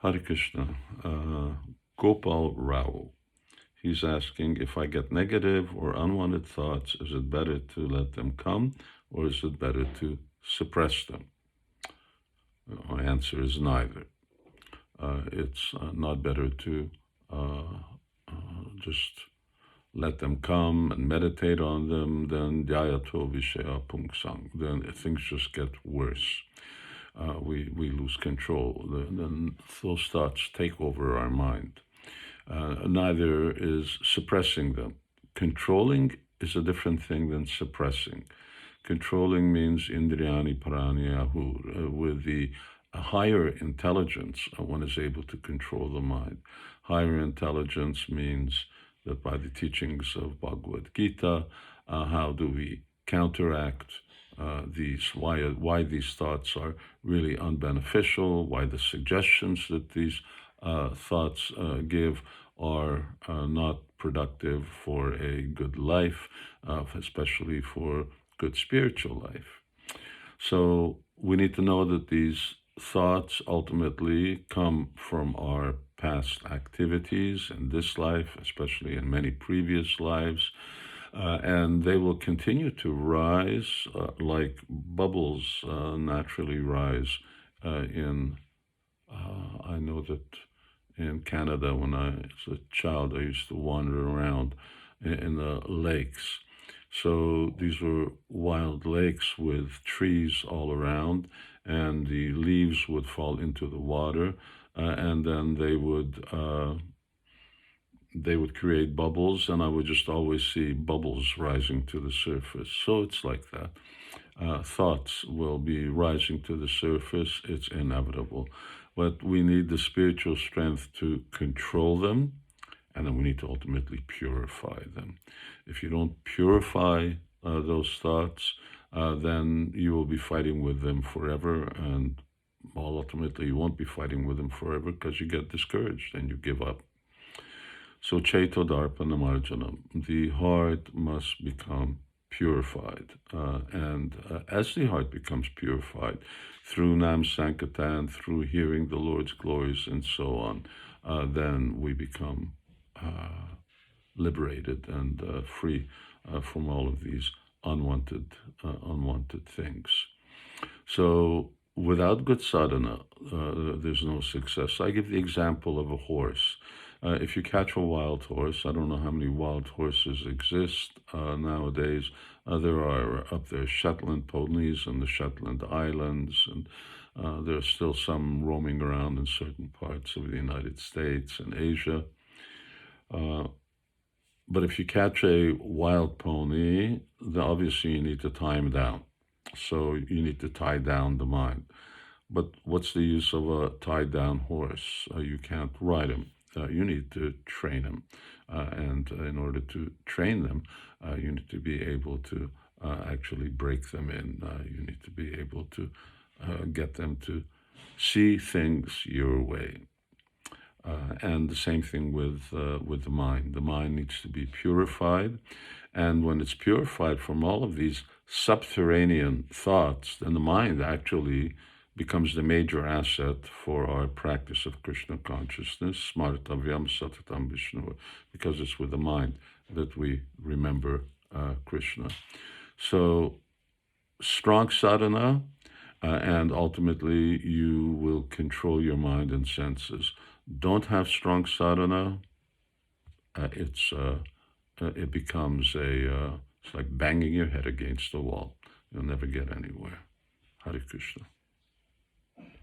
Hare Krishna. Gopal Rao. He's asking, if I get negative or unwanted thoughts, is it better to let them come or is it better to suppress them? My answer is neither. It's not better to just let them come and meditate on them, then dhyato vishaya pungsang. Then things just get worse. We lose control. Then those thoughts take over our mind. Neither is suppressing them. Controlling is a different thing than suppressing. Controlling means indriyani parani ahur. With the higher intelligence, one is able to control the mind. Higher intelligence means that by the teachings of Bhagavad Gita, how do we counteract why these thoughts are really unbeneficial, why the suggestions that these thoughts give are not productive for a good life, especially for good spiritual life. So we need to know that these thoughts ultimately come from our past activities in this life, especially in many previous lives, and they will continue to rise like bubbles naturally rise I know that in Canada, when I was a child, I used to wander around in the lakes. So these were wild lakes with trees all around, and the leaves would fall into the water, and then they would create bubbles, and I would just always see bubbles rising to the surface. So it's like that. Thoughts will be rising to the surface. It's inevitable. But we need the spiritual strength to control them, and then we need to ultimately purify them. If you don't purify those thoughts, then you will be fighting with them forever, and ultimately you won't be fighting with them forever because you get discouraged and you give up. So Chaito Darpana Marjanam, the heart must become purified. And as the heart becomes purified through Nam Sankirtan, through hearing the Lord's glories and so on, then we become liberated and free from all of these unwanted things. So without good sadhana, there's no success. I give the example of a horse. If you catch a wild horse, I don't know how many wild horses exist nowadays. There are up there Shetland ponies and the Shetland Islands, and there are still some roaming around in certain parts of the United States and Asia. But if you catch a wild pony, then obviously you need to tie him down. So you need to tie down the mind. But what's the use of a tied down horse? You can't ride him. You need to train him. And in order to train them, you need to be able to actually break them in. You need to be able to get them to see things your way. And the same thing with the mind. The mind needs to be purified. And when it's purified from all of these subterranean thoughts, then the mind actually becomes the major asset for our practice of Krishna consciousness, smartavyam satatam Vishnu, because it's with the mind that we remember Krishna. So strong sadhana, and ultimately you will control your mind and senses. Don't have strong sadhana, it becomes it's like banging your head against the wall. You'll never get anywhere. Hare Krishna.